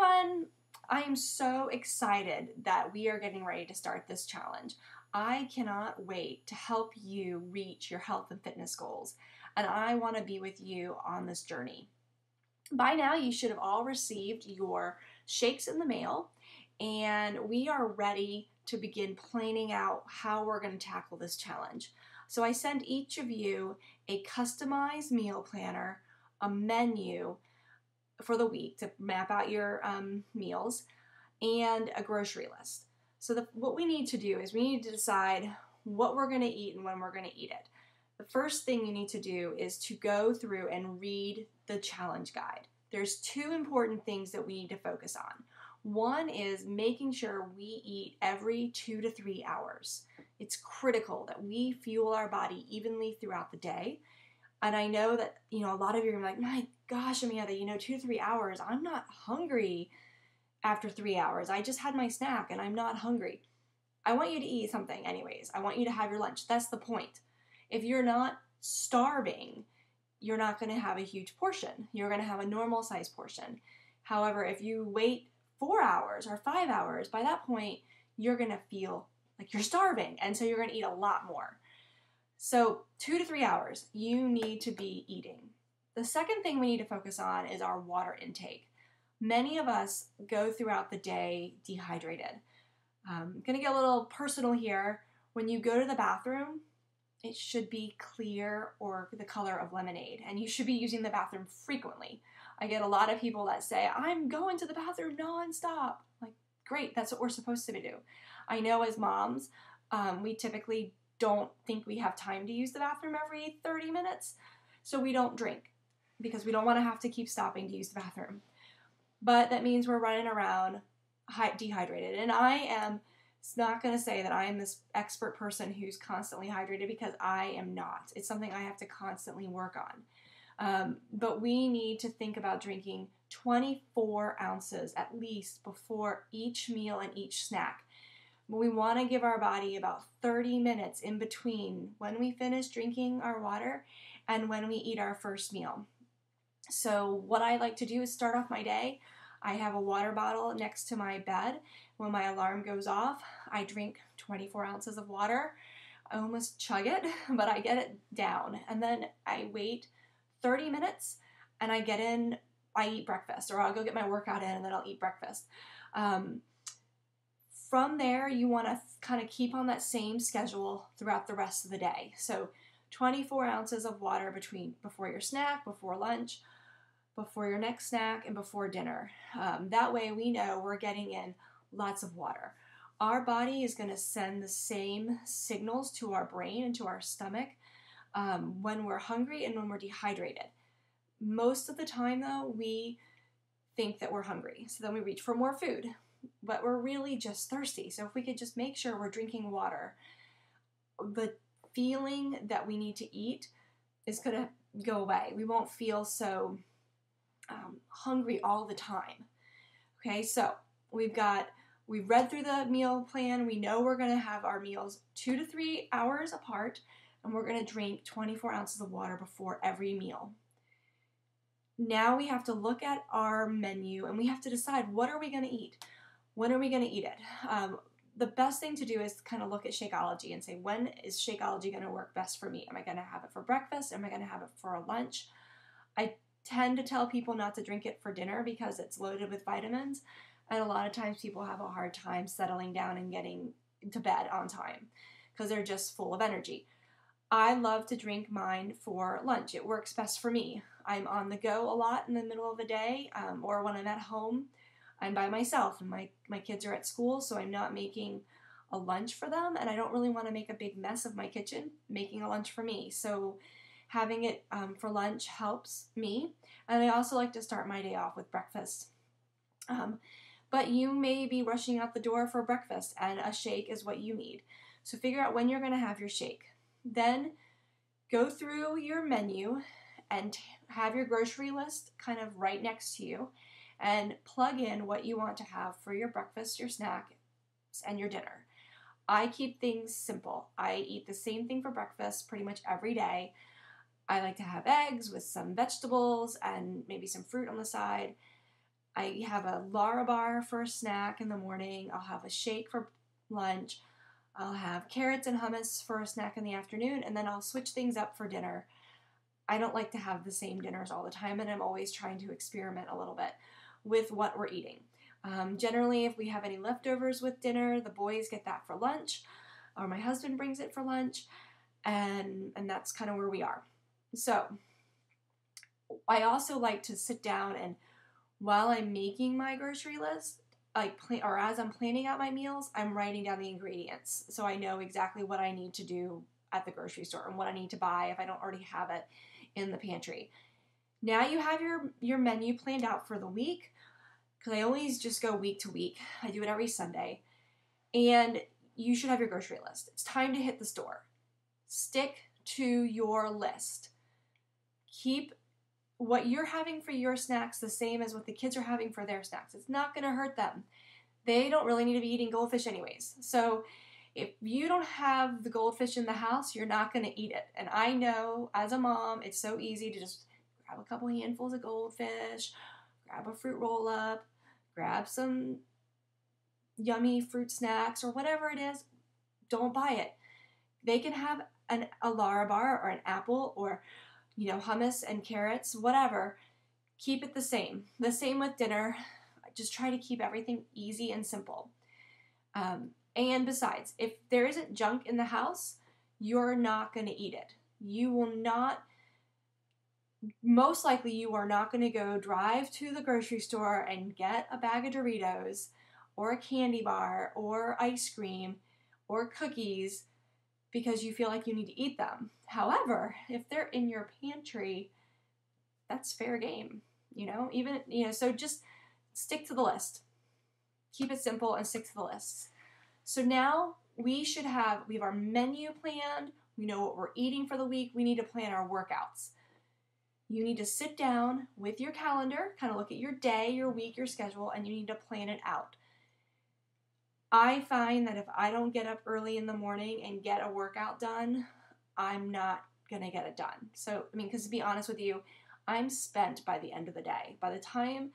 everyone! I am so excited that we are getting ready to start this challenge. I cannot wait to help you reach your health and fitness goals, and I want to be with you on this journey. By now, you should have all received your shakes in the mail, and we are ready to begin planning out how we're going to tackle this challenge. So I sent each of you a customized meal planner, a menu for the week to map out your meals, and a grocery list. So what we need to do is we need to decide what we're going to eat and when we're going to eat it. The first thing you need to do is to go through and read the challenge guide. There's two important things that we need to focus on. One is making sure we eat every 2 to 3 hours. It's critical that we fuel our body evenly throughout the day. And I know that, a lot of you are like, my gosh, Amanda, 2 to 3 hours, I'm not hungry after 3 hours. I just had my snack and I'm not hungry. I want you to eat something anyways. I want you to have your lunch. That's the point. If you're not starving, you're not going to have a huge portion. You're going to have a normal size portion. However, if you wait 4 hours or 5 hours, by that point, you're going to feel like you're starving. And so you're going to eat a lot more. So 2 to 3 hours, you need to be eating. The second thing we need to focus on is our water intake. Many of us go throughout the day dehydrated. I'm going to get a little personal here. When you go to the bathroom, it should be clear or the color of lemonade, and you should be using the bathroom frequently. I get a lot of people that say, I'm going to the bathroom nonstop. Like, great, that's what we're supposed to do. I know as moms, we typically don't think we have time to use the bathroom every 30 minutes, so we don't drink because we don't want to have to keep stopping to use the bathroom. But that means we're running around dehydrated, and I am not going to say that I am this expert person who's constantly hydrated, because I am not. It's something I have to constantly work on. But we need to think about drinking 24 ounces at least before each meal and each snack. We want to give our body about 30 minutes in between when we finish drinking our water and when we eat our first meal. So what I like to do is start off my day. I have a water bottle next to my bed. When my alarm goes off, I drink 24 ounces of water. I almost chug it, but I get it down. And then I wait 30 minutes and I eat breakfast, or I'll go get my workout in and then I'll eat breakfast. From there, you want to kind of keep on that same schedule throughout the rest of the day. So 24 ounces of water before your snack, before lunch, before your next snack, and before dinner. That way we know we're getting in lots of water. Our body is going to send the same signals to our brain and to our stomach when we're hungry and when we're dehydrated. Most of the time, though, we think that we're hungry, so then we reach for more food, but we're really just thirsty. So if we could just make sure we're drinking water, the feeling that we need to eat is going to go away. We won't feel so hungry all the time. Okay, so we've read through the meal plan. We know we're going to have our meals 2 to 3 hours apart, and we're going to drink 24 ounces of water before every meal. Now we have to look at our menu and we have to decide, what are we going to eat? When are we going to eat it? The best thing to do is kind of look at Shakeology and say, when is Shakeology going to work best for me? Am I going to have it for breakfast? Am I going to have it for a lunch? I tend to tell people not to drink it for dinner because it's loaded with vitamins, and a lot of times people have a hard time settling down and getting to bed on time because they're just full of energy. I love to drink mine for lunch. It works best for me. I'm on the go a lot in the middle of the day, or when I'm at home. I'm by myself and my kids are at school, so I'm not making a lunch for them, and I don't really want to make a big mess of my kitchen making a lunch for me. So having it for lunch helps me, and I also like to start my day off with breakfast. But you may be rushing out the door for breakfast, and a shake is what you need. So figure out when you're going to have your shake. Then go through your menu and have your grocery list kind of right next to you, and plug in what you want to have for your breakfast, your snack, and your dinner. I keep things simple. I eat the same thing for breakfast pretty much every day. I like to have eggs with some vegetables and maybe some fruit on the side. I have a Larabar for a snack in the morning. I'll have a shake for lunch. I'll have carrots and hummus for a snack in the afternoon, and then I'll switch things up for dinner. I don't like to have the same dinners all the time, and I'm always trying to experiment a little bit with what we're eating. Generally, if we have any leftovers with dinner, the boys get that for lunch, or my husband brings it for lunch, and that's kind of where we are. So I also like to sit down and while I'm making my grocery list, or as I'm planning out my meals, I'm writing down the ingredients so I know exactly what I need to do at the grocery store and what I need to buy if I don't already have it in the pantry. Now you have your menu planned out for the week, because I always just go week to week. I do it every Sunday. And you should have your grocery list. It's time to hit the store. Stick to your list. Keep what you're having for your snacks the same as what the kids are having for their snacks. It's not going to hurt them. They don't really need to be eating goldfish anyways. So if you don't have the goldfish in the house, you're not going to eat it. And I know as a mom, it's so easy to just grab a couple handfuls of goldfish, grab a fruit roll up, grab some yummy fruit snacks or whatever it is. Don't buy it. They can have a Larabar or an apple or hummus and carrots, whatever. Keep it the same. The same with dinner. Just try to keep everything easy and simple. And besides, if there isn't junk in the house, you're not going to eat it. You will not, most likely you are not going to go drive to the grocery store and get a bag of Doritos or a candy bar or ice cream or cookies because you feel like you need to eat them. However, if they're in your pantry, that's fair game, so just stick to the list. Keep it simple and stick to the lists. So now we have our menu planned. We know what we're eating for the week. We need to plan our workouts. You need to sit down with your calendar, kind of look at your day, your week, your schedule, and you need to plan it out. I find that if I don't get up early in the morning and get a workout done, I'm not going to get it done. So, because to be honest with you, I'm spent by the end of the day. By the time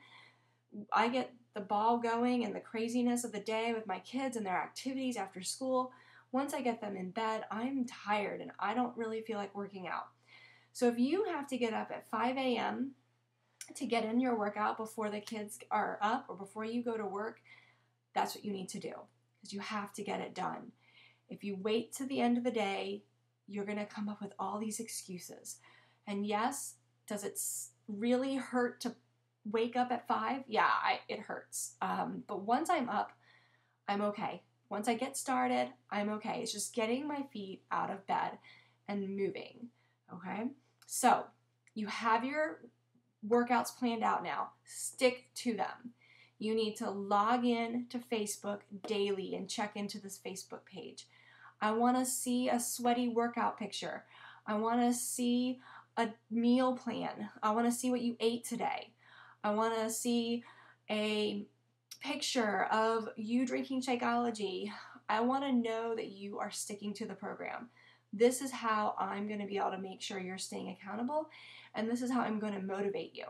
I get the ball going and the craziness of the day with my kids and their activities after school, once I get them in bed, I'm tired and I don't really feel like working out. So if you have to get up at 5 a.m. to get in your workout before the kids are up or before you go to work, that's what you need to do because you have to get it done. If you wait to the end of the day, you're going to come up with all these excuses. And yes, does it really hurt to wake up at 5? Yeah, it hurts. But once I'm up, I'm okay. Once I get started, I'm okay. It's just getting my feet out of bed and moving, okay? So you have your workouts planned out now. Stick to them. You need to log in to Facebook daily and check into this Facebook page. I want to see a sweaty workout picture. I want to see a meal plan. I want to see what you ate today. I want to see a picture of you drinking Shakeology. I want to know that you are sticking to the program. This is how I'm going to be able to make sure you're staying accountable, and this is how I'm going to motivate you.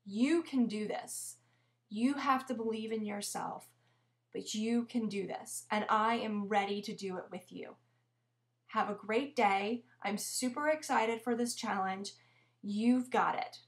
You can do this. You have to believe in yourself, but you can do this, and I am ready to do it with you. Have a great day. I'm super excited for this challenge. You've got it.